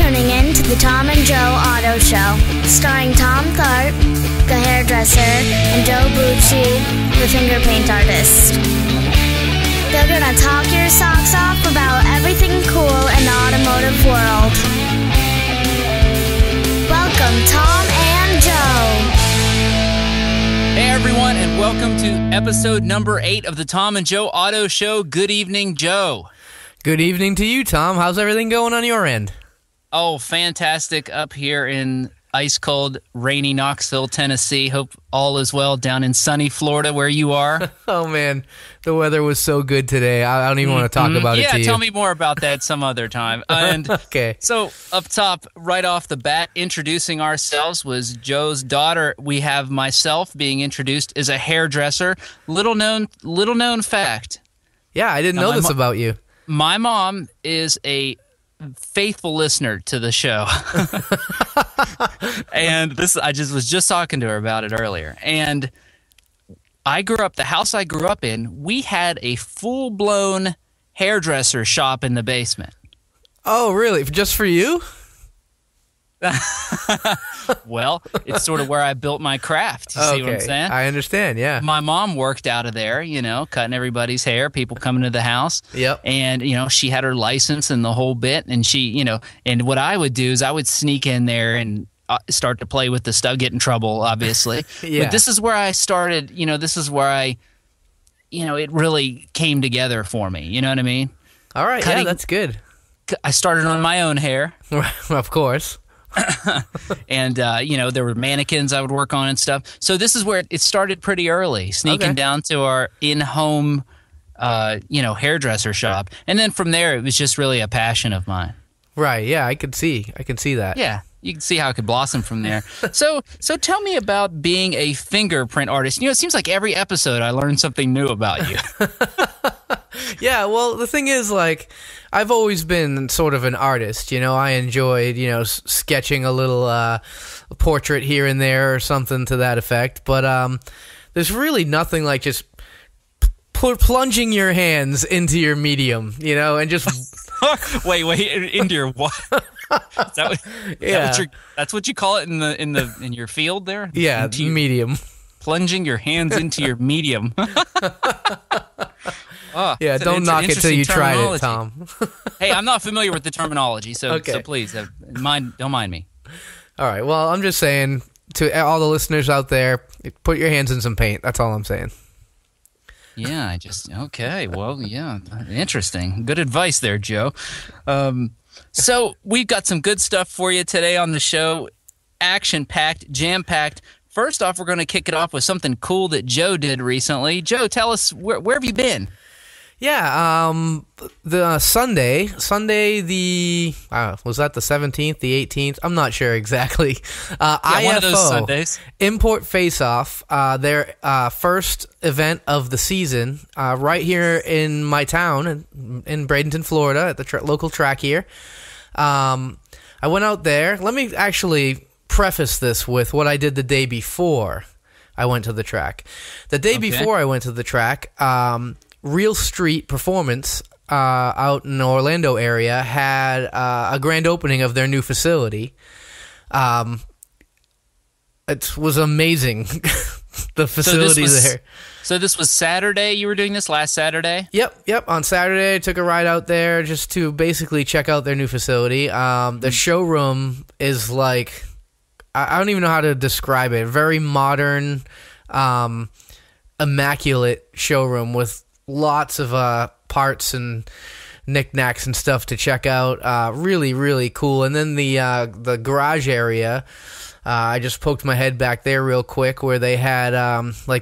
tuning in to the Tom and Joe Auto Show, starring Tom Tharp, the hairdresser, and Joe Bucci, the finger paint artist. They're gonna talk your socks off about everything cool in the automotive world. Welcome, Tom and Joe. Hey everyone, and welcome to episode number 8 of the Tom and Joe Auto Show. Good evening, Joe. Good evening to you, Tom. How's everything going on your end? Oh, fantastic up here in ice-cold, rainy Knoxville, Tennessee. Hope all is well down in sunny Florida where you are. Oh, man. The weather was so good today. I don't even want to talk about it to you. Yeah, tell me more about that some other time. And okay. So up top, right off the bat, introducing ourselves was Joe's daughter. We have myself being introduced as a hairdresser. Little known fact. Yeah, I didn't know this about you. My mom is a faithful listener to the show. And this, I was just talking to her about it earlier. And the house I grew up in, we had a full-blown hairdresser shop in the basement. Oh, really? Just for you? Well, it's sort of where I built my craft. You see what I'm saying? I understand, yeah. My mom worked out of there, cutting everybody's hair, people coming to the house. Yep. And, she had her license and the whole bit. And she, and what I would do is I would sneak in there and start to play with the stuff, get in trouble, obviously. Yeah. But this is where I started, this is where it really came together for me. You know what I mean? All right, yeah, that's good. I started on my own hair. Of course. And, there were mannequins I would work on and stuff. So this is where it started pretty early, sneaking down to our in-home, hairdresser shop. And then from there, it was just really a passion of mine. Right, yeah, I can see that. Yeah, you can see how it could blossom from there. So tell me about being a fingerprint artist. It seems like every episode I learn something new about you. Yeah, well, the thing is, I've always been sort of an artist, I enjoyed, sketching a little portrait here and there or something to that effect, but there's really nothing like just plunging your hands into your medium, and just... Wait, into your what? That's what you call it in your field there? Yeah, medium. Plunging your hands into your medium. Yeah, don't knock it till you try it, Tom. Hey, I'm not familiar with the terminology, so please, don't mind me. All right, well, I'm just saying to all the listeners out there, put your hands in some paint. That's all I'm saying. Yeah, okay, well, yeah, interesting. Good advice there, Joe. So we've got some good stuff for you today on the show. Action-packed, jam-packed. First off, we're going to kick it off with something cool that Joe did recently. Joe, tell us, where have you been? Yeah, the Sunday, was that the 17th, the 18th? I'm not sure exactly. IFO, one of those Sundays. Import Face Off, their first event of the season, right here in my town, in Bradenton, Florida, at the local track here. I went out there. Let me actually preface this with what I did the day before I went to the track. The day before I went to the track, Real Street Performance out in the Orlando area had a grand opening of their new facility. It was amazing, the facility there. So this was Saturday? You were doing this last Saturday? Yep. On Saturday, I took a ride out there just to basically check out their new facility. The showroom is like, I don't even know how to describe it. Very modern, immaculate showroom with lots of parts and knickknacks and stuff to check out. Really, really cool. And then the garage area, I just poked my head back there real quick where they had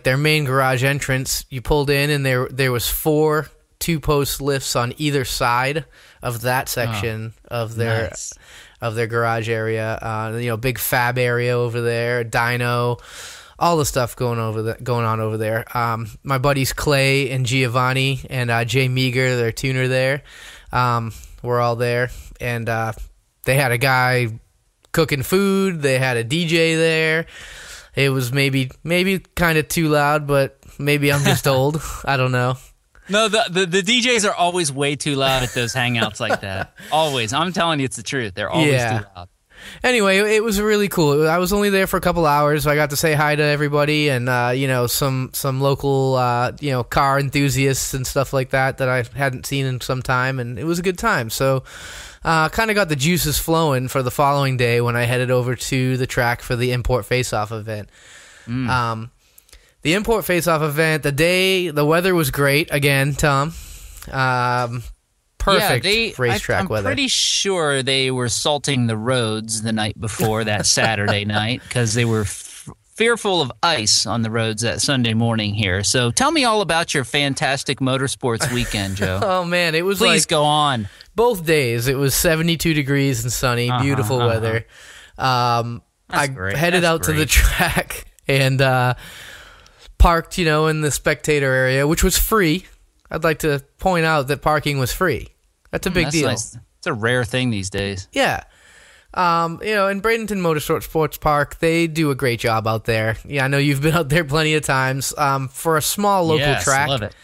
their main garage entrance. You pulled in and there was 4 2-post lifts on either side of that section of their garage area. Big fab area over there, dyno. All the stuff going on over there. My buddies Clay and Giovanni and Jay Meager, their tuner there, were all there, and they had a guy cooking food. They had a DJ there. It was maybe kind of too loud, but maybe I'm just old. I don't know. No, the DJs are always way too loud at those hangouts like that. Always. I'm telling you, it's the truth. They're always too loud. Anyway, it was really cool. I was only there for a couple hours. So I got to say hi to everybody and, some local, car enthusiasts and stuff like that I hadn't seen in some time. And it was a good time. So kind of got the juices flowing for the following day when I headed over to the track for the Import Face-Off event. The Import Face-Off event, the weather was great again, Tom. Perfect racetrack weather. I'm pretty sure they were salting the roads the night before that Saturday night because they were fearful of ice on the roads that Sunday morning here. So tell me all about your fantastic motorsports weekend, Joe. Oh, man, it was Please go on. Both days, it was 72 degrees and sunny, beautiful weather. I headed out to the track and parked, in the spectator area, which was free. I'd like to point out that parking was free. That's a big deal. Nice. It's a rare thing these days. Yeah. In Bradenton Motorsport Sports Park, they do a great job out there. Yeah, I know you've been out there plenty of times. For a small local track. Love it.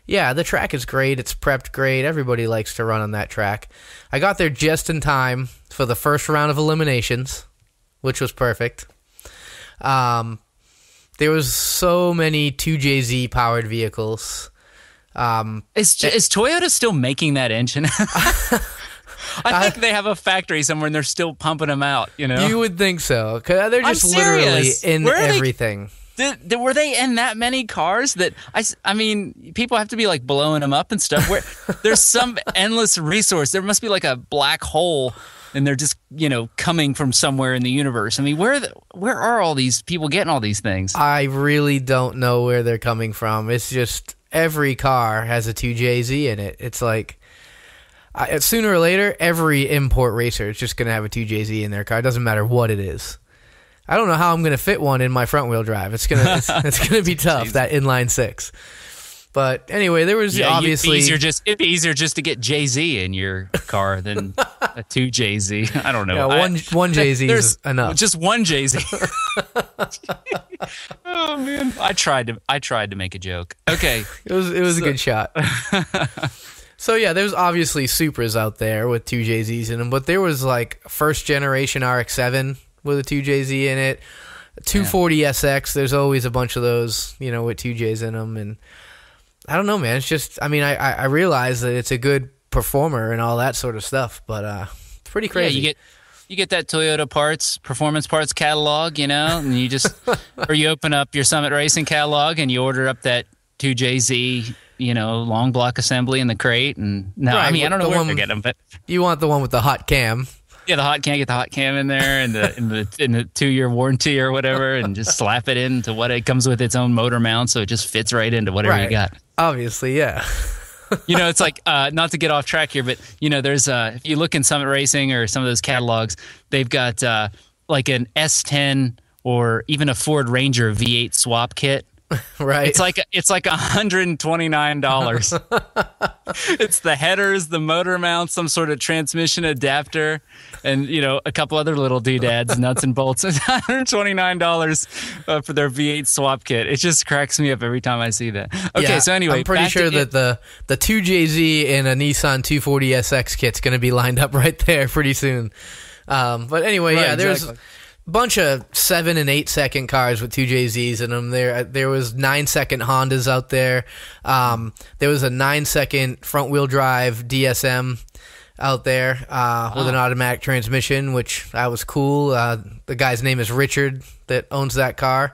Yeah, the track is great. It's prepped great. Everybody likes to run on that track. I got there just in time for the first round of eliminations, which was perfect. There was so many 2JZ powered vehicles. Is Toyota still making that engine? I think they have a factory somewhere and they're still pumping them out, You would think so. 'Cause they're just literally in everything. Were they in that many cars that I mean, people have to be like blowing them up and stuff. There's some endless resource. There must be like a black hole and they're just, coming from somewhere in the universe. I mean, where are all these people getting all these things? I really don't know where they're coming from. It's just every car has a 2JZ in it. It's like sooner or later, every import racer is just going to have a 2JZ in their car. It doesn't matter what it is. I don't know how I'm going to fit one in my front wheel drive. It's gonna be tough. That inline six. But anyway, there was obviously it'd be easier just to get JZ in your car than a 2JZ. I don't know. Yeah, one JZ is enough. Just one JZ. Oh man, I tried to make a joke. Okay, it was a good shot. So yeah, there's obviously Supras out there with 2JZs in them, but there was like first generation RX-7 with a 2JZ in it, 240SX. There's always a bunch of those, with 2Js in them, and I don't know, man. It's just, I realize that it's a good performer and all that sort of stuff, but it's pretty crazy. Yeah, you get that Toyota performance parts catalog, and you just, or you open up your Summit Racing catalog and you order up that 2JZ, long block assembly in the crate. And I don't know where they're getting them, but you want the one with the hot cam. Yeah, the hot cam. Get the hot cam in there, and in the 2-year warranty or whatever, and just slap it into what it comes with its own motor mount, so it just fits right into whatever you got. Obviously, yeah. It's like not to get off track here, but there's if you look in Summit Racing or some of those catalogs, they've got like an S10 or even a Ford Ranger V8 swap kit. Right. It's like $129. It's the headers, the motor mount, some sort of transmission adapter, and a couple other little doodads, nuts and bolts. It's $129 for their V8 swap kit. It just cracks me up every time I see that. Okay, so anyway, I'm pretty sure that the 2JZ in a Nissan 240SX kit's going to be lined up right there pretty soon. But anyway, there's bunch of 7 and 8 second cars with 2JZs in them. There was 9-second Hondas out there. There was a 9-second front wheel drive DSM out there with an automatic transmission, which was cool. The guy's name is Richard that owns that car.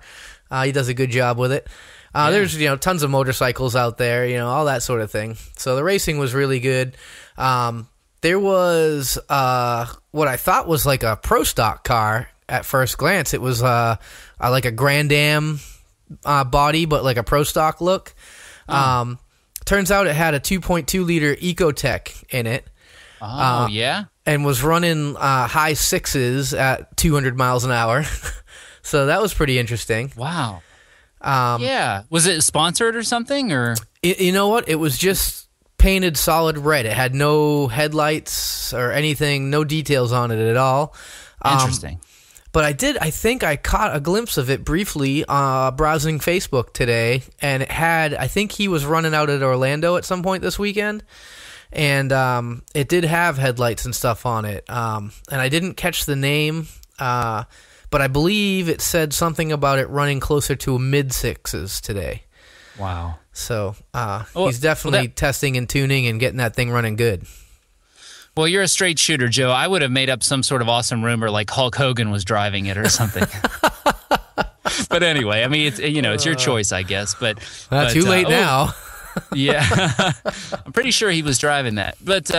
He does a good job with it. There's tons of motorcycles out there, all that sort of thing. So the racing was really good. There was what I thought was like a pro stock car. At first glance, it was like a Grand Am body, but like a pro stock look. Turns out it had a 2.2 liter Ecotec in it. Oh, yeah? And was running high 6s at 200 miles an hour. So that was pretty interesting. Wow. Yeah. Was it sponsored or something? Or you know what? It was just painted solid red. It had no headlights or anything, no details on it at all. Interesting. But I think I caught a glimpse of it briefly browsing Facebook today, and I think he was running out at Orlando at some point this weekend, and it did have headlights and stuff on it, and I didn't catch the name, but I believe it said something about it running closer to a mid-sixes today. Wow. So he's definitely testing and tuning and getting that thing running good. Well, you're a straight shooter, Joe. I would have made up some sort of awesome rumor like Hulk Hogan was driving it or something. But anyway, I mean, it's your choice, I guess. But too late now. Yeah, I'm pretty sure he was driving that. But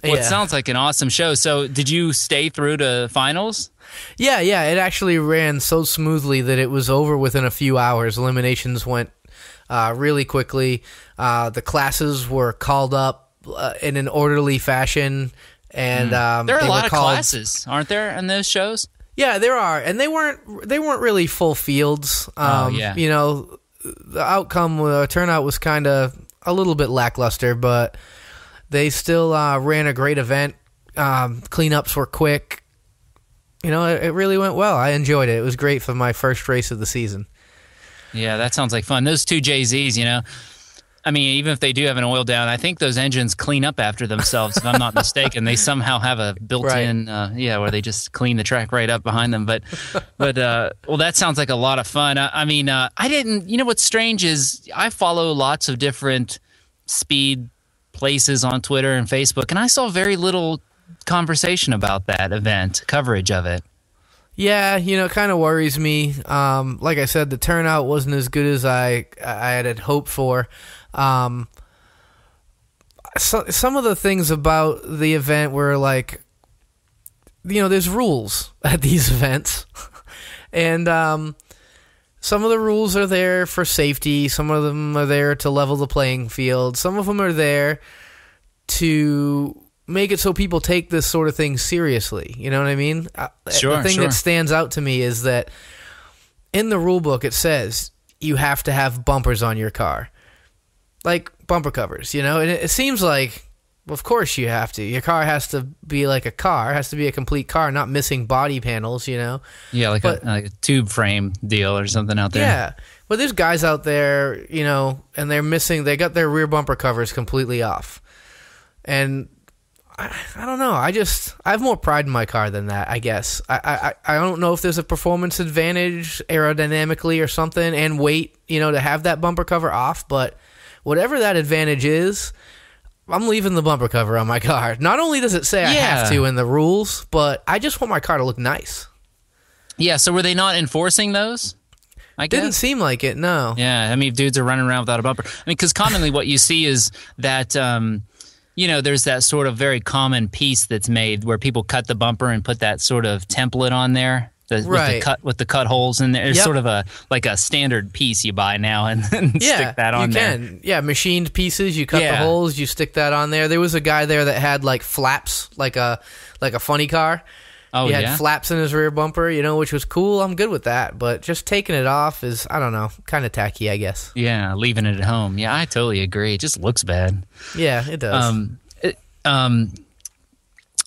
it sounds like an awesome show. So did you stay through to finals? Yeah. It actually ran so smoothly that it was over within a few hours. Eliminations went really quickly. The classes were called up in an orderly fashion, and there are a lot of classes, aren't there, in those shows? Yeah, there are, and they weren't really full fields. The outcome turnout was kind of a little bit lackluster, but they still ran a great event. Cleanups were quick. It really went well. I enjoyed it. It was great for my first race of the season. Yeah, that sounds like fun. Those two JZs, I mean, even if they do have an oil down, I think those engines clean up after themselves, if I'm not mistaken. They somehow have a built-in, where they just clean the track right up behind them. But that sounds like a lot of fun. I didn't, what's strange is I follow lots of different speed places on Twitter and Facebook, and I saw very little conversation about that event, coverage of it. Yeah, it kind of worries me. Like I said, the turnout wasn't as good as I had hoped for. So, some of the things about the event were like, there's rules at these events. And some of the rules are there for safety. Some of them are there to level the playing field. Some of them are there to make it so people take this sort of thing seriously. You know what I mean? Sure, the thing that stands out to me is that in the rule book it says you have to have bumpers on your car. Like bumper covers, and it seems like, well, of course you have to. Your car has to be like a car, has to be a complete car, not missing body panels, Yeah, like a tube frame deal or something out there. Yeah, but there's guys out there, and they got their rear bumper covers completely off. And I don't know. I have more pride in my car than that, I guess. I don't know if there's a performance advantage aerodynamically or something, and weight, to have that bumper cover off, but whatever that advantage is, I'm leaving the bumper cover on my car. Not only does it say I have to in the rules, but I just want my car to look nice. Yeah, so were they not enforcing those? I guess? Didn't seem like it, no. Yeah, I mean, dudes are running around without a bumper. I mean, because commonly what you see is that, there's that sort of very common piece that's made where people cut the bumper and put that sort of template on there. With the cut holes in there. It's sort of a standard piece you buy now and stick that on there. You can. Yeah, machined pieces. You cut the holes. You stick that on there. There was a guy there that had like flaps, like a funny car. Oh, he had flaps in his rear bumper, which was cool. I'm good with that. But just taking it off is, I don't know, kind of tacky, I guess. Yeah, leaving it at home. Yeah, I totally agree. It just looks bad. Yeah, it does.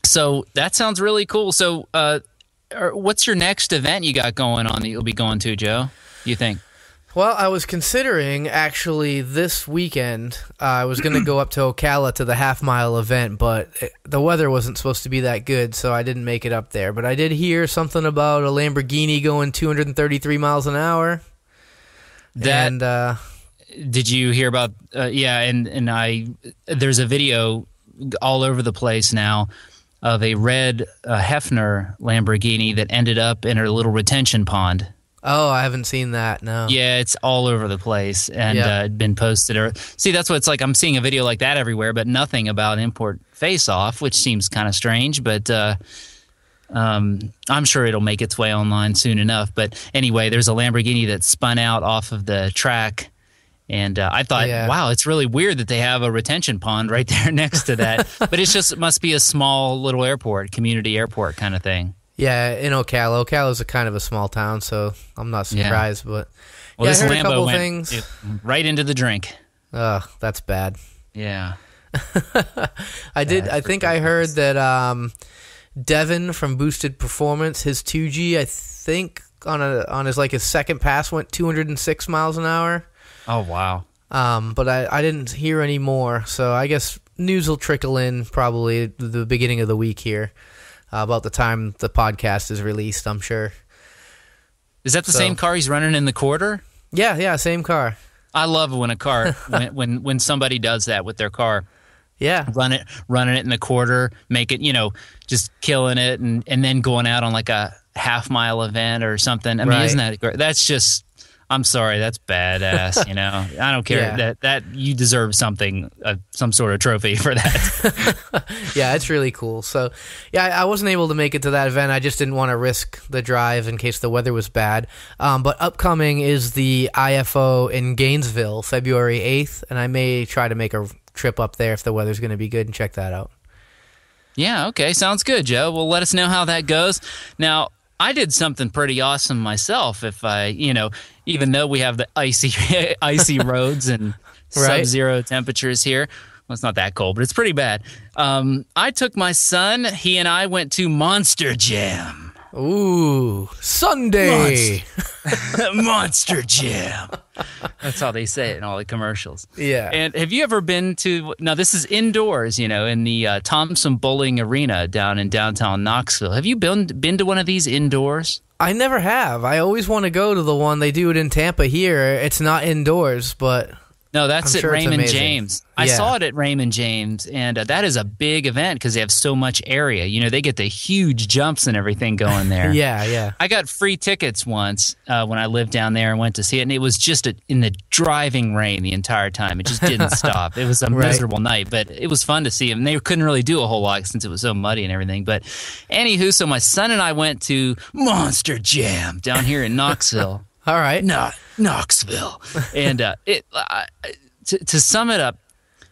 So that sounds really cool. So, what's your next event you got going on that you'll be going to, Joe, you think? Well, I was considering, actually, this weekend, I was going to go up to Ocala to the half-mile event, but the weather wasn't supposed to be that good, so I didn't make it up there. But I did hear something about a Lamborghini going 233 miles an hour. Did you hear about, there's a video all over the place now of a red Hefner Lamborghini that ended up in a little retention pond. Oh, I haven't seen that, no. Yeah, it's all over the place and been posted. See, that's what it's like. I'm seeing a video like that everywhere, but nothing about import face-off, which seems kind of strange, but I'm sure it'll make its way online soon enough. But anyway, there's a Lamborghini that spun out off of the track. And I thought, wow, it's really weird that they have a retention pond right there next to that. But it must be a small little airport, community airport kind of thing. Yeah, in Ocala. Ocala's a kind of a small town, so I'm not surprised. But this I heard Lambo a couple went things. Right into the drink. Ugh, that's bad. Yeah. I think I heard that Devin from Boosted Performance, his 2G, I think on his second pass went 206 miles an hour. Oh, wow. But I didn't hear any more, so I guess news will trickle in probably the beginning of the week here, about the time the podcast is released, I'm sure. Is that the same car he's running in the quarter? Yeah, same car. I love when a car when somebody does that with their car. Yeah, running it in the quarter, make it, just killing it, and then going out on like a half-mile event or something. I mean, isn't that great? That's just, I'm sorry, that's badass. I don't care that you deserve something, some sort of trophy for that. Yeah, it's really cool. So, yeah, I wasn't able to make it to that event. I just didn't want to risk the drive in case the weather was bad. But upcoming is the IFO in Gainesville, February 8th, and I may try to make a trip up there if the weather's going to be good and check that out. Yeah, okay, sounds good, Joe. Well, let us know how that goes. Now, I did something pretty awesome myself. If I, even though we have the icy roads and sub-zero temperatures here, well, it's not that cold, but it's pretty bad. I took my son. He and I went to Monster Jam. Ooh, Sunday. Monster Jam. That's how they say it in all the commercials. Yeah. And have you ever been to, now this is indoors, in the Thompson Bowling Arena down in downtown Knoxville. Have you been to one of these indoors? I never have. I always want to go to the one. They do it in Tampa here. It's not indoors, but... No, that's at Raymond James. I Yeah. saw it at Raymond James, and that is a big event because they have so much area. They get the huge jumps and everything going there. Yeah. I got free tickets once when I lived down there and went to see it, and it was just in the driving rain the entire time. It just didn't stop. It was a miserable night, but it was fun to see them. They couldn't really do a whole lot since it was so muddy and everything. But anywho, so my son and I went to Monster Jam down here in Knoxville. All right. Knoxville. And to sum it up,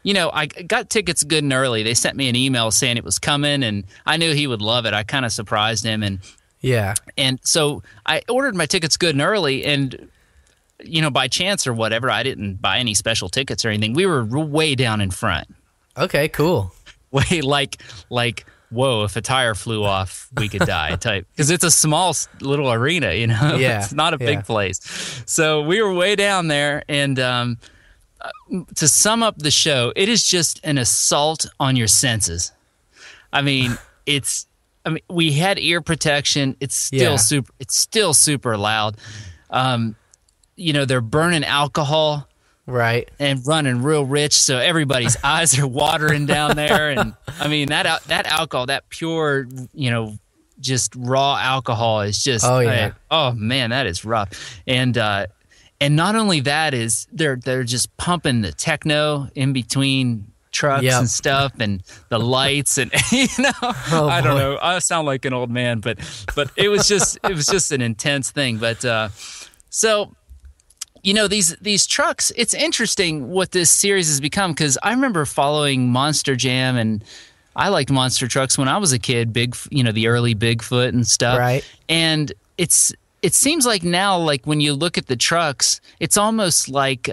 I got tickets good and early. They sent me an email saying it was coming, and I knew he would love it. I kind of surprised him. And so I ordered my tickets good and early, and, by chance or whatever, I didn't buy any special tickets or anything. We were way down in front. Okay, cool. Way like whoa, if a tire flew off, we could die type. Because it's a small little arena, Yeah. It's not a big place. So we were way down there, and to sum up the show, it is just an assault on your senses. I mean, we had ear protection. It's still super loud. They're burning alcohol. Right. And running real rich, so everybody's eyes are watering down there. And I mean, that alcohol, that pure, just raw alcohol is just, oh man, that is rough. And not only that is they're just pumping the techno in between trucks and stuff, and the lights, and I don't know. I sound like an old man, but it was just an intense thing. But so. These trucks, it's interesting what this series has become, because I remember following Monster Jam, and I liked monster trucks when I was a kid, the early Bigfoot and stuff. Right. And it seems like now, like when you look at the trucks, it's almost like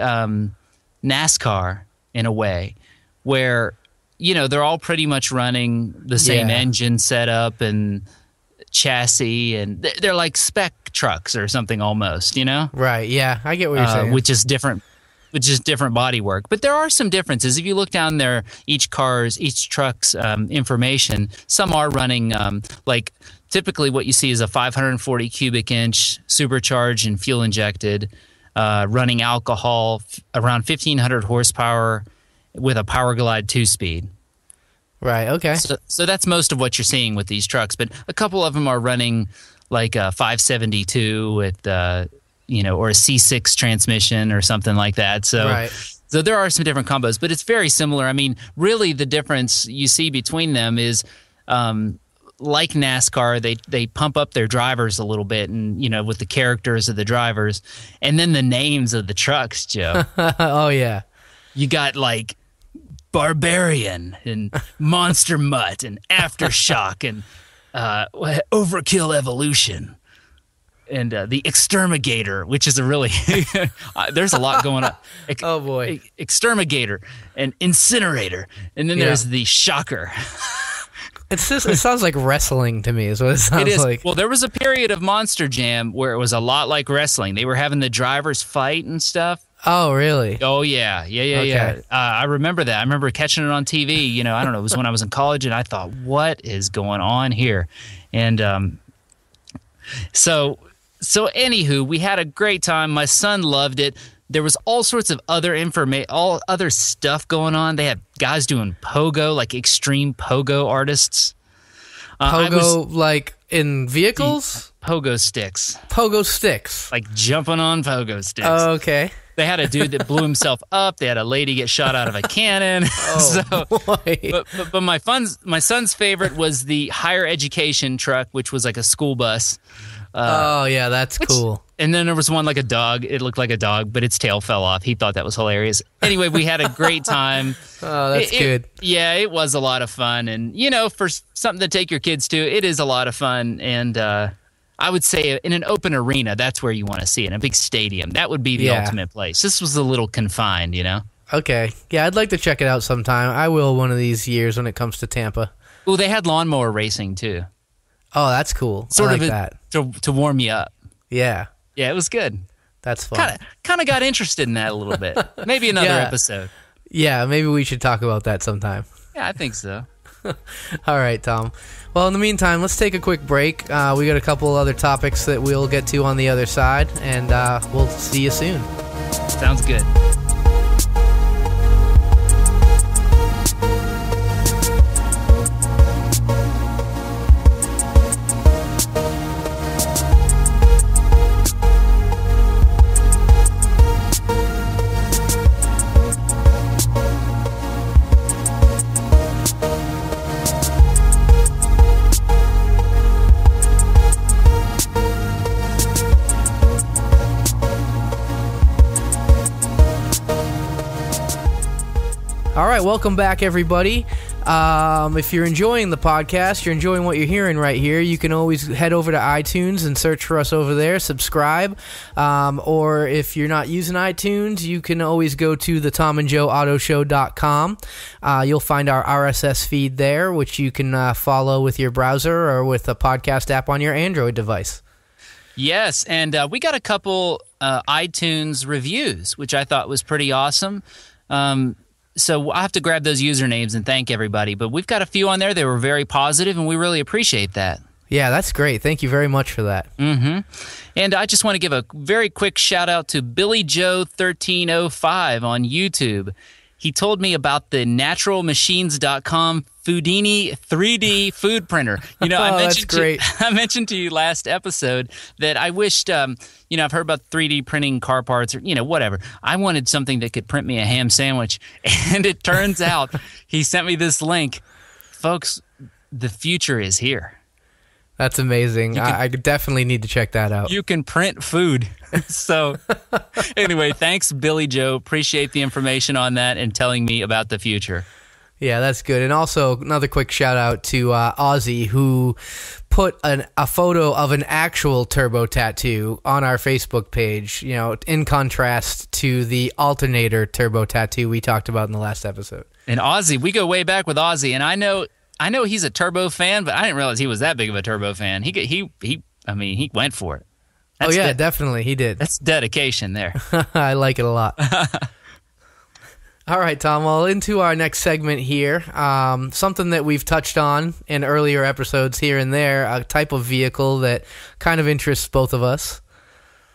NASCAR in a way, where, they're all pretty much running the same engine setup and chassis, and they're like spec trucks or something almost, Right, yeah, I get what you're saying. which is different bodywork. But there are some differences. If you look down there, each truck's information, some are running like typically what you see is a 540 cubic inch supercharged and fuel injected, running alcohol around 1,500 horsepower with a Power Glide 2-speed. Right, okay. So that's most of what you're seeing with these trucks, but a couple of them are running like a 572 with, or a C6 transmission or something like that. So there are some different combos, but it's very similar. I mean, really the difference you see between them is, like NASCAR, they pump up their drivers a little bit, and with the characters of the drivers, and then the names of the trucks, Joe. Oh yeah, you got like Barbarian and Monster Mutt and Aftershock and Overkill Evolution and the Exterminator, which is a really there's a lot going on. Oh boy, Exterminator and Incinerator, and then there's the Shocker. It sounds like wrestling to me. Is what it sounds It is. like. Well, there was a period of Monster Jam where it was a lot like wrestling. They were having the drivers fight and stuff. Oh, really? Oh, yeah. Okay. I remember that. I remember catching it on TV. You know, I don't know. It was when I was in college, and I thought, what is going on here? And so anywho, we had a great time. My son loved it. There was all sorts of other all other stuff going on. They had guys doing pogo, like extreme pogo artists. Pogo, like in vehicles? Pogo sticks. Pogo sticks. Like jumping on pogo sticks. Oh, okay. They had a dude that blew himself up. They had a lady get shot out of a cannon. Oh, boy. But my son's favorite was the higher education truck, which was like a school bus. Oh, yeah, that's cool. And then there was one like a dog. It looked like a dog, but its tail fell off. He thought that was hilarious. Anyway, we had a great time. Oh, that's good. Yeah, it was a lot of fun. And, you know, for something to take your kids to, it is a lot of fun. And I would say in an open arena, that's where you want to see it. In a big stadium, that would be the ultimate place. This was a little confined, you know? Okay. Yeah, I'd like to check it out sometime. I will one of these years when it comes to Tampa. Oh, they had lawnmower racing, too. Oh, that's cool. Sort I of like that. To warm you up. Yeah. Yeah, it was good. That's fun. Kind of got interested in that a little bit. Maybe another episode. Yeah, maybe we should talk about that sometime. Yeah, I think so. All right, Tom. Well, in the meantime, let's take a quick break. We got a couple other topics that we'll get to on the other side, and we'll see you soon. Sounds good. All right, welcome back, everybody. If you're enjoying the podcast, you're enjoying what you're hearing right here, you can always head over to iTunes and search for us over there, subscribe. Or if you're not using iTunes, you can always go to the TomandJoeAutoShow.com. You'll find our RSS feed there, which you can follow with your browser or with a podcast app on your Android device. Yes, and we got a couple iTunes reviews, which I thought was pretty awesome. So I'll have to grab those usernames and thank everybody. But we've got a few on there. They were very positive, and we really appreciate that. Yeah, that's great. Thank you very much for that. Mm-hmm. And I just want to give a very quick shout-out to Billy Joe 1305 on YouTube. He told me about the naturalmachines.com Foodini 3D food printer. You know, I mentioned to you last episode that I wished, I've heard about 3D printing car parts or, whatever. I wanted something that could print me a ham sandwich. And it turns out he sent me this link. Folks, the future is here. That's amazing. I definitely need to check that out. You can print food. So anyway, thanks, Billy Joe. Appreciate the information on that and telling me about the future. Yeah, that's good. And also another quick shout out to Ozzy, who put a photo of an actual turbo tattoo on our Facebook page, in contrast to the alternator turbo tattoo we talked about in the last episode. And Ozzy, we go way back with Ozzy, and I know he's a turbo fan, but I didn't realize he was that big of a turbo fan. He went for it. Definitely, he did. That's dedication there. I like it a lot. All right, Tom. Well, into our next segment here, something that we've touched on in earlier episodes here and there, a type of vehicle that kind of interests both of us.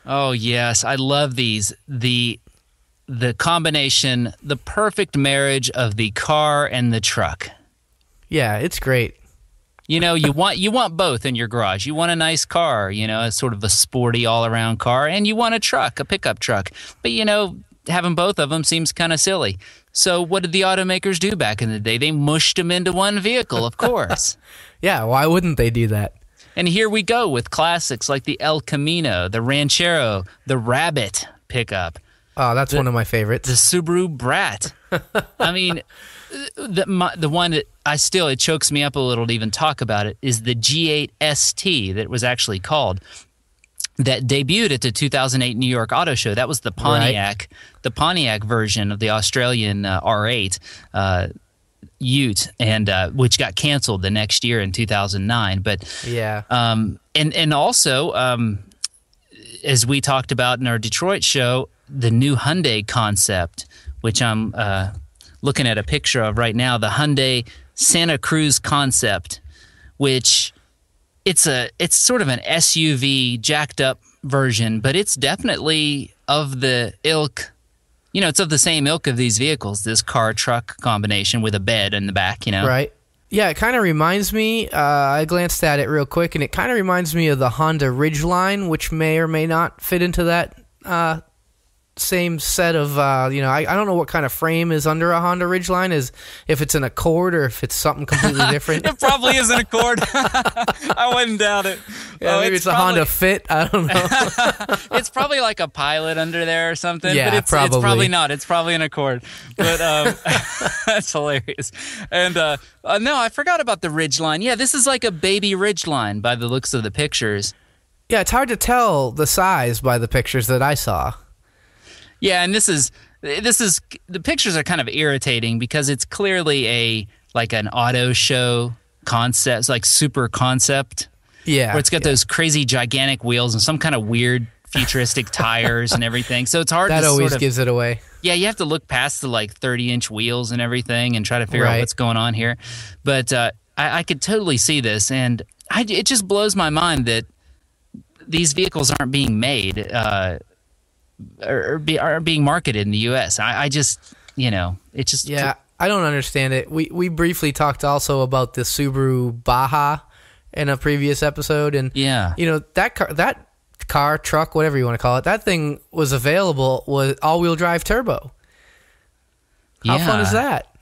Oh, yes. I love these. The combination, the perfect marriage of the car and the truck. Yeah, it's great. You want both in your garage. You want a nice car, a sort of a sporty all-around car, and you want a truck, a pickup truck. But, having both of them seems kind of silly. So what did the automakers do back in the day? They mushed them into one vehicle, of course. Yeah, why wouldn't they do that? And here we go with classics like the El Camino, the Ranchero, the Rabbit pickup. Oh, that's one of my favorites. The Subaru Brat. I mean, the one that it chokes me up a little to even talk about it is the G8 ST that was actually called. That debuted at the 2008 New York Auto Show. That was the Pontiac, the Pontiac version of the Australian R8. Ute, and which got canceled the next year in 2009. But Yeah. and also, as we talked about in our Detroit show, the new Hyundai concept, which I'm looking at a picture of right now, the Hyundai Santa Cruz concept, which it's sort of an SUV jacked up version, but it's definitely of the ilk. It's of the same ilk of these vehicles, this car-truck combination with a bed in the back, Right. Yeah, it kind of reminds me, I glanced at it real quick, and it kind of reminds me of the Honda Ridgeline, which may or may not fit into that same set of, I don't know what kind of frame is under a Honda Ridgeline, if it's an Accord or if it's something completely different. It probably is an Accord. I wouldn't doubt it. Yeah, maybe it's a Honda Fit. I don't know. It's probably like a Pilot under there or something. Yeah, but it's probably not. It's probably an Accord. But that's hilarious. And no, I forgot about the Ridgeline. Yeah, this is like a baby Ridgeline by the looks of the pictures. Yeah, it's hard to tell the size by the pictures that I saw. Yeah, and this is the pictures are kind of irritating because it's clearly an auto show concept, it's like super concept. Yeah. Where it's got those crazy gigantic wheels and some kind of weird futuristic tires and everything. So it's hard that to always gives it away. Yeah, you have to look past the 30-inch wheels and everything and try to figure out what's going on here. But I could totally see this, and it just blows my mind that these vehicles aren't being made are being marketed in the U.S. I just, it just... Yeah, I don't understand it. We briefly talked also about the Subaru Baja in a previous episode, and that car, truck, whatever you want to call it, that thing was available with all-wheel drive turbo. How fun is that?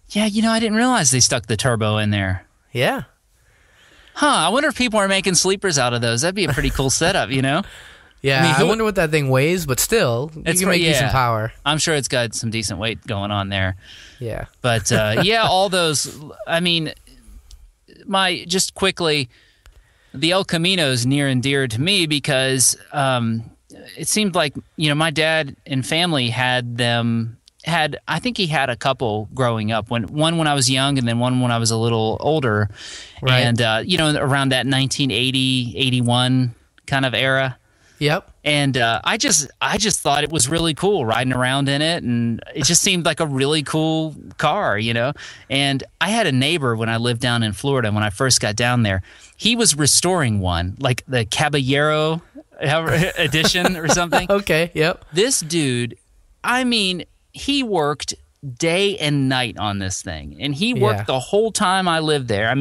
Yeah, I didn't realize they stuck the turbo in there. Yeah. Huh, I wonder if people are making sleepers out of those. That'd be a pretty cool setup, Yeah, I wonder what that thing weighs, but still, you can make decent power. I'm sure it's got some decent weight going on there. Yeah. But, all those, just quickly, the El Camino is near and dear to me because it seemed like, my dad and family I think he had a couple growing up, one when I was young and then one when I was a little older. Right. And, around that 1980, 81 kind of era. Yep. And I just thought it was really cool riding around in it, and it just seemed like a really cool car, And I had a neighbor when I lived down in Florida when I first got down there. He was restoring one, like the Caballero edition or something. Okay, yep. This dude, he worked day and night on this thing, and he worked the whole time I lived there.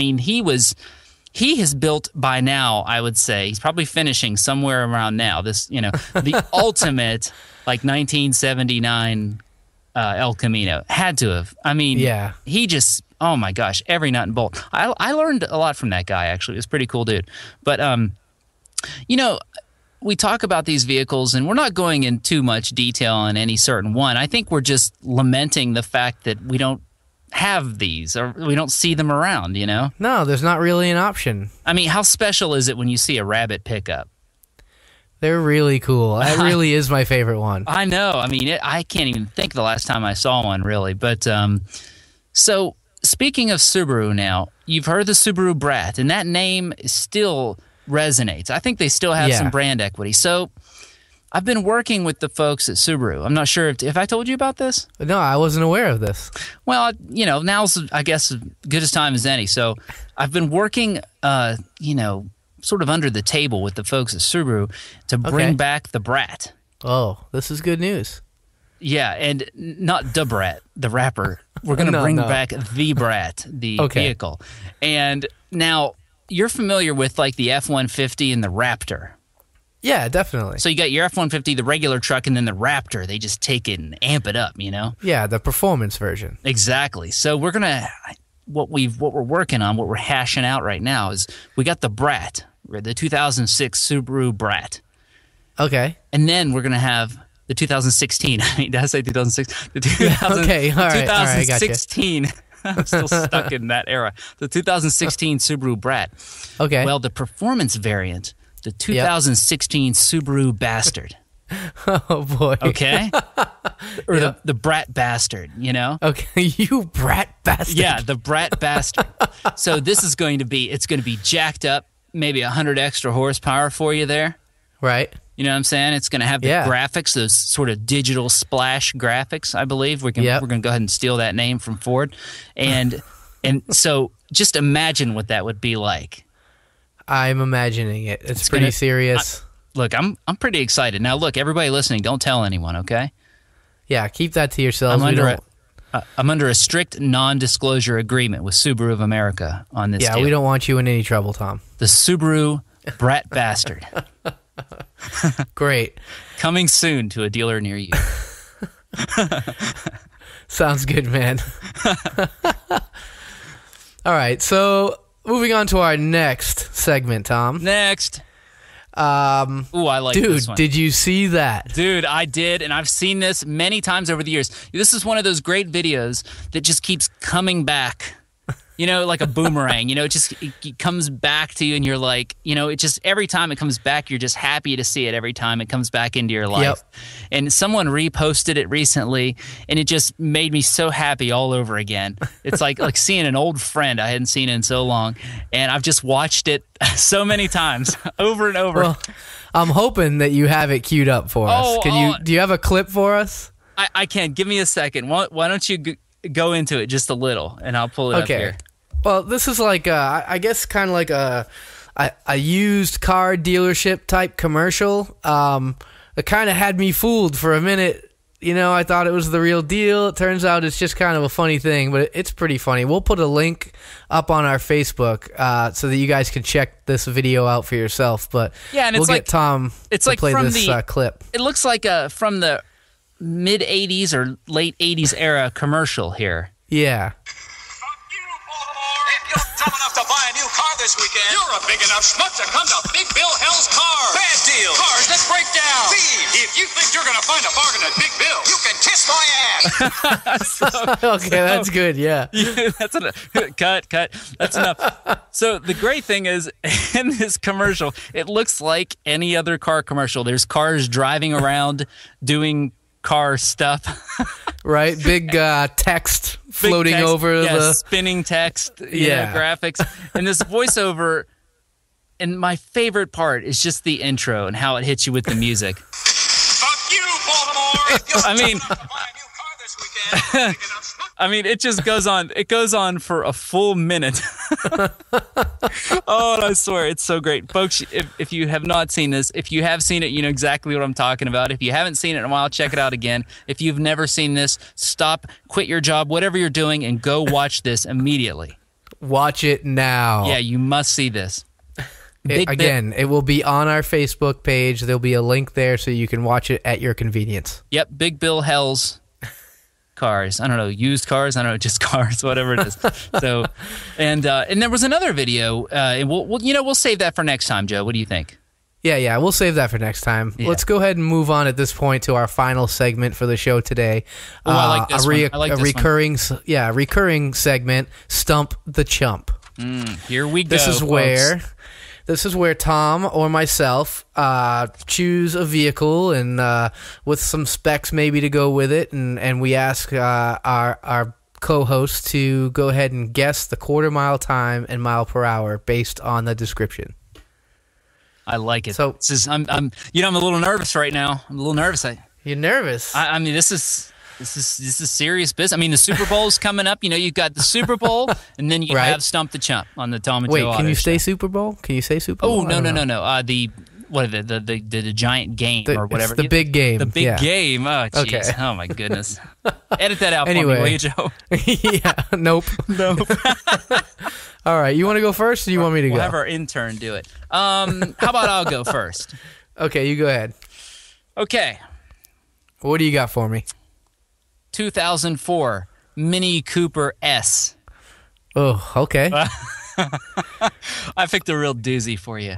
He has built by now, I would say, he's probably finishing somewhere around now, this, the ultimate, 1979 El Camino. Had to have. He just, oh my gosh, every nut and bolt. I learned a lot from that guy, actually. It was a pretty cool dude. But, we talk about these vehicles, and we're not going in too much detail on any certain one. I think we're just lamenting the fact that we don't have these, or we don't see them around, No, there's not really an option. How special is it when you see a Rabbit pickup? They're really cool. That really is my favorite one. I know. I can't even think the last time I saw one, really. But so speaking of Subaru now, you've heard the Subaru Brat, and that name still resonates. I think they still have some brand equity. So I've been working with the folks at Subaru. I'm not sure if I told you about this. No, I wasn't aware of this. Well, now's, I guess, as good as time as any. So I've been working, sort of under the table with the folks at Subaru to bring back the Brat. Oh, this is good news. Yeah, and not the Brat, the rapper. We're going to bring back the Brat, the vehicle. And now you're familiar with the F-150 and the Raptor. Yeah, definitely. So you got your F-150, the regular truck, and then the Raptor. They just take it and amp it up, Yeah, the performance version. Exactly. So we're gonna what we're working on, what we're hashing out right now is we got the Brat, the 2006 Subaru Brat. Okay. And then we're gonna have the 2016. Did I say 2006? The 2016. I'm still stuck in that era. The 2016 Subaru Brat. Okay. Well, the performance variant. The 2016 Subaru Bastard. Oh boy. Okay. Or the brat bastard, you know? Okay, you brat bastard. Yeah, the brat bastard. So this is going to be, it's going to be jacked up, maybe 100 extra horsepower for you there. Right. You know what I'm saying? It's going to have the graphics, those sort of digital splash graphics, I believe. We're going to go ahead and steal that name from Ford. And so just imagine what that would be like. I'm imagining it. It's pretty serious. Look, I'm pretty excited. Now, look, everybody listening, don't tell anyone, okay? Yeah, keep that to yourselves. I'm under a strict non-disclosure agreement with Subaru of America on this deal. We don't want you in any trouble, Tom. The Subaru Brat Bastard. Great. Coming soon to a dealer near you. Sounds good, man. All right, so moving on to our next segment, Tom. Next. Ooh, I like this one. Dude, did you see that? Dude, I did, and I've seen this many times over the years. This is one of those great videos that just keeps coming back. You know, like a boomerang. You know, it comes back to you, and you're like, you know, it just every time it comes back, you're just happy to see it every time it comes back into your life. Yep. And someone reposted it recently, and it just made me so happy all over again. It's like seeing an old friend I hadn't seen in so long, and I've just watched it so many times over and over. Well, I'm hoping that you have it queued up for us. Do you have a clip for us? I can. Give me a second. Why don't you go into it just a little, and I'll pull it up here. Well, this is like, I guess, kind of like a used car dealership type commercial. It kind of had me fooled for a minute. You know, I thought it was the real deal. It turns out it's just kind of a funny thing, but it's pretty funny. We'll put a link up on our Facebook so that you guys can check this video out for yourself. But yeah, and we'll get Tom to play this clip. It looks like from the mid 80s or late 80s era commercial here. Yeah. Dumb enough to buy a new car this weekend. You're a big enough schmuck to come to Big Bill Hell's Cars. Bad deal. Cars that break down. Thieves. If you think you're going to find a bargain at Big Bill, you can kiss my ass. Okay, that's good. Yeah. That's enough. Cut. That's enough. So the great thing is, in this commercial, it looks like any other car commercial. There's cars driving around doing car stuff. Right, big text floating text, over the spinning text, graphics, and this voiceover. And my favorite part is just the intro and how it hits you with the music. Fuck you, Baltimore! I mean, buy a new car this weekend. I mean, it just goes on. It goes on for a full minute. Oh, and I swear, it's so great. Folks, if you have not seen this, if you have seen it, you know exactly what I'm talking about. If you haven't seen it in a while, check it out again. If you've never seen this, stop, quit your job, whatever you're doing, and go watch this immediately. Watch it now. Yeah, you must see this. It will be on our Facebook page. There'll be a link there so you can watch it at your convenience. Yep, Big Bill Hell's Cars. I don't know, used cars. I don't know, just cars, whatever it is. So, and there was another video. And we'll save that for next time, Joe. What do you think? Yeah, we'll save that for next time. Yeah. Let's go ahead and move on at this point to our final segment for the show today. Oh, I like this one. I like this recurring, one. Recurring segment, Stump the Chump. Here we go. This is where Tom or myself choose a vehicle and with some specs maybe to go with it, and we ask our co-host to go ahead and guess the quarter mile time and mile per hour based on the description. I like it. So I'm a little nervous right now. I'm a little nervous. You're nervous? I mean, this is serious business. I mean, the Super Bowl's coming up. You know, you've got the Super Bowl, and then you have Stump the Chump on the Tom and Joe Auto Wait, can you Show. say Super Bowl? Can you say Super Bowl? Oh, no. The giant game or whatever. It's the big game. The big game. Oh, jeez. Okay. Oh, my goodness. Edit that out Anyway. for me, will you, Joe? Yeah. Nope. All right. You want to go first, or do you want me to go? We'll have our intern do it. How about I'll go first? Okay, you go ahead. Okay. What do you got for me? 2004 Mini Cooper S. Oh, okay. I picked a real doozy for you.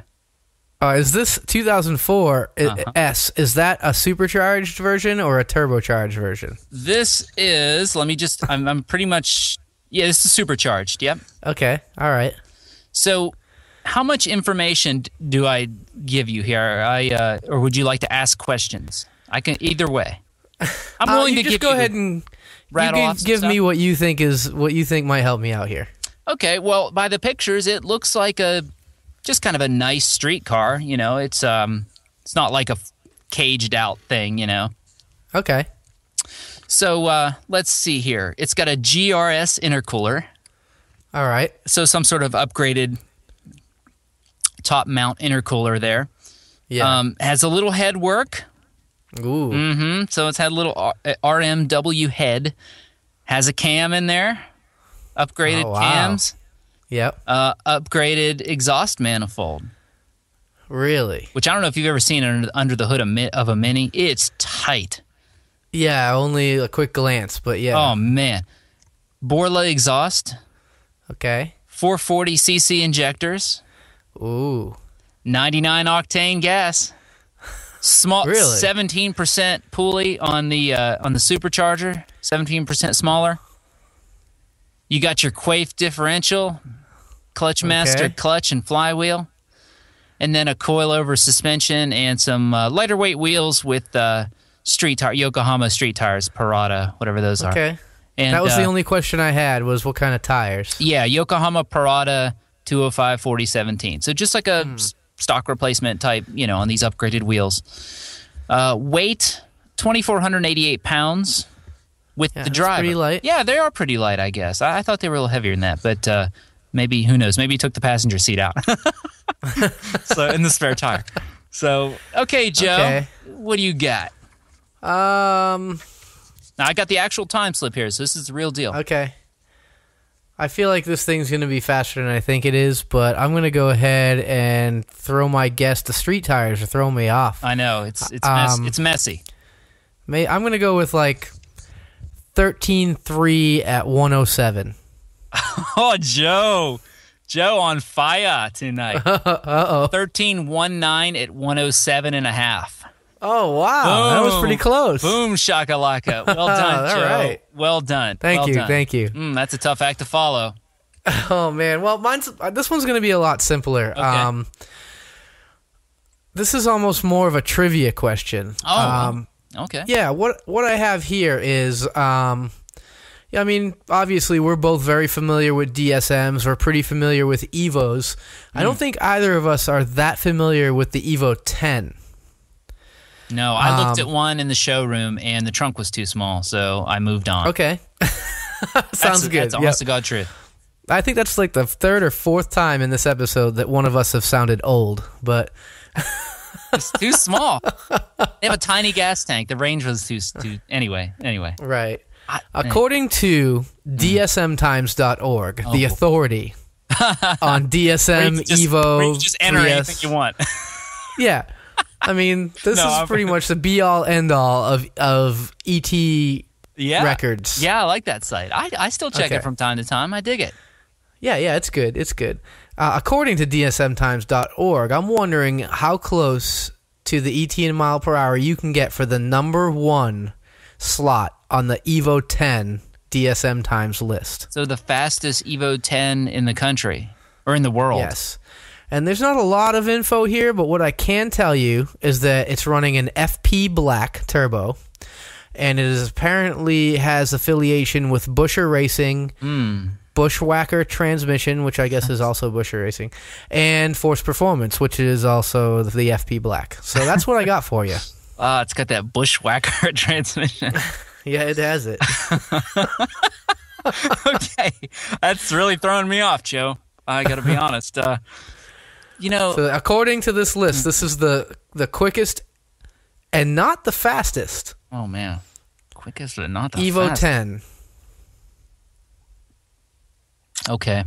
Is this 2004 S? Is that a supercharged version or a turbocharged version? This is, I'm pretty much, this is supercharged, yep. Okay, all right. So how much information do I give you here? Or would you like to ask questions? I can either way. I'm willing to just go ahead and rattle off some give stuff. me what you think might help me out here. Okay, well, by the pictures, it looks like just kind of a nice street car. You know, it's not like a caged out thing. You know. Okay. So let's see here. It's got a GRS intercooler. All right. So some sort of upgraded top mount intercooler there. Yeah. Has a little head work. Ooh. So it's had a little RMW head. Has a cam in there. Upgraded Oh, wow. cams. Yep. Upgraded exhaust manifold. Really? Which I don't know if you've ever seen under the hood of a Mini. It's tight. Yeah, only a quick glance, but yeah. Oh, man. Borla exhaust. Okay. 440cc injectors. Ooh. 99 octane gas. Small, Really? 17% pulley on the supercharger. 17% smaller. You got your Quaife differential, Clutch Master Okay. clutch and flywheel, and then a coil-over suspension and some lighter weight wheels with street tire, Yokohama street tires, Parada, whatever those are. Okay. And That was the only question I had was what kind of tires? Yeah, Yokohama Parada 205 4017. So just like a stock replacement type, on these upgraded wheels. Weight 2,488 pounds with Yeah, the that's driver. pretty light. Yeah, they are pretty light, I guess. I thought they were a little heavier than that, but maybe, who knows? Maybe he took the passenger seat out. So in the spare tire. So, okay, Joe, Okay. what do you got? Now, I got the actual time slip here, so this is the real deal. Okay. I feel like this thing's going to be faster than I think it is, but I'm going to go ahead and throw my guess. The street tires are throwing me off. I know, it's messy. I'm going to go with like 13.3 at 107. Oh, Joe on fire tonight. Uh-oh. 13.19 at 107.5. Oh, wow. That was Boom. pretty close. Boom, shakalaka. Well done, All Joe. right. Well done. Thank Well you. done. Thank you. That's a tough act to follow. Oh, man. Well, this one's going to be a lot simpler. Okay. This is almost more of a trivia question. Oh, okay. Yeah, what I have here is, I mean, obviously we're both very familiar with DSMs. We're pretty familiar with Evos. I don't think either of us are that familiar with the Evo 10. No, I looked at one in the showroom, and the trunk was too small, so I moved on. Okay. Sounds good. That's Yep. honest to God truth. I think that's like the third or fourth time in this episode that one of us have sounded old, but It's too small. They have a tiny gas tank. The range was too anyway. right. According to dsmtimes.org, the authority on DSM, Evo, just enter 3S. anything you want. Yeah. I mean, this is pretty much the be-all, end-all of ET Yeah. records. Yeah, I like that site. I still check Okay. it from time to time. I dig it. Yeah, it's good. It's good. According to dsmtimes.org, I'm wondering how close to the ET in mile per hour you can get for the number one slot on the Evo 10 DSM Times list. So the fastest Evo 10 in the country or in the world. Yes. And there's not a lot of info here, but what I can tell you is that it's running an FP Black turbo, and it is apparently has affiliation with Busher Racing, Bushwhacker Transmission, which I guess is also Busher Racing, and Force Performance, which is also the FP Black. So that's what I got for you. It's got that Bushwhacker transmission. Yeah, it has it. Okay. That's really throwing me off, Joe. I got to be honest. So according to this list, this is the quickest and not the fastest Oh, man. Quickest but not the Evo fastest. 10. Okay.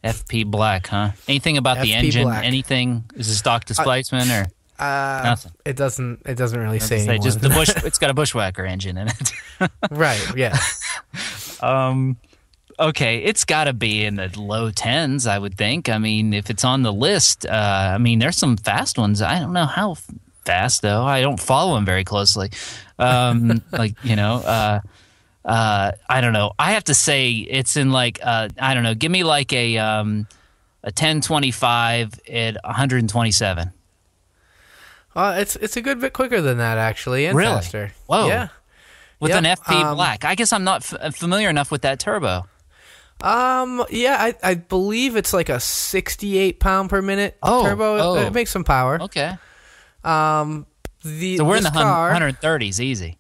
FP Black, huh? Anything about the FP engine? Black. Anything? Is it stock displacement or nothing? It doesn't really say Say anymore. just the it's got a Bushwhacker engine in it. Right, yeah. Okay, it's got to be in the low 10s, I would think. I mean, if it's on the list, there's some fast ones. I don't know how fast, though. I don't follow them very closely. I don't know. I have to say it's in like, I don't know. Give me like a 1025 at 127. It's a good bit quicker than that, actually, and Really? faster. Whoa. Yeah. With Yep, an FP Black. I guess I'm not familiar enough with that turbo. Yeah, I believe it's like a 68 pound per minute turbo. Oh. It makes some power. Okay. So We're in the 130s, easy.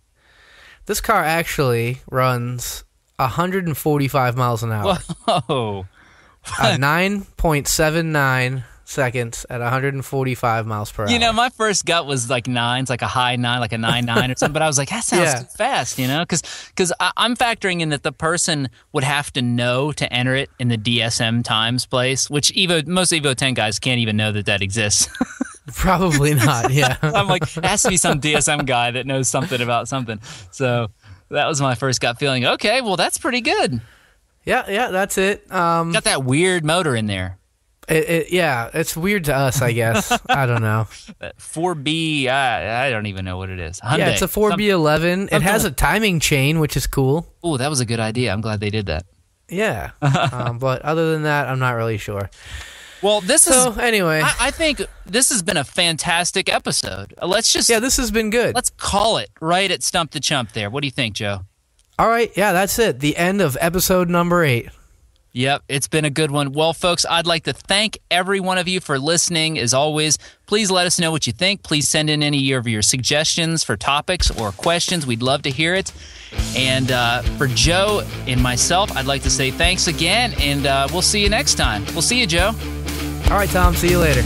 This car actually runs 145 miles an hour. Whoa. 9.79 seconds at 145 miles per hour. You know, my first gut was like 9. It's like a high 9, like a 9.9 or something. But I was like, that sounds Yeah. too fast, you know? Because I'm factoring in that the person would have to know to enter it in the DSM times place, which most Evo 10 guys can't even know that exists. Probably not, yeah. I'm like, it has to be some DSM guy that knows something about something. So that was my first gut feeling. Okay, well, that's pretty good. Yeah, that's it. Got that weird motor in there. Yeah, it's weird to us, I guess. I don't know. 4B, I don't even know what it is. Hyundai. Yeah, it's a 4B11. It has a timing chain, which is cool. Oh, that was a good idea. I'm glad they did that. Yeah. But other than that, I'm not really sure. Well, Anyway. I think this has been a fantastic episode. Yeah, this has been good. Let's call it right at Stump the Chump there. What do you think, Joe? All right, yeah, that's it. The end of episode number 8. Yep, it's been a good one. Well, folks, I'd like to thank every one of you for listening. As always, please let us know what you think. Please send in any of your suggestions for topics or questions. We'd love to hear it. And for Joe and myself, I'd like to say thanks again, and we'll see you next time. We'll see you, Joe. All right, Tom, see you later.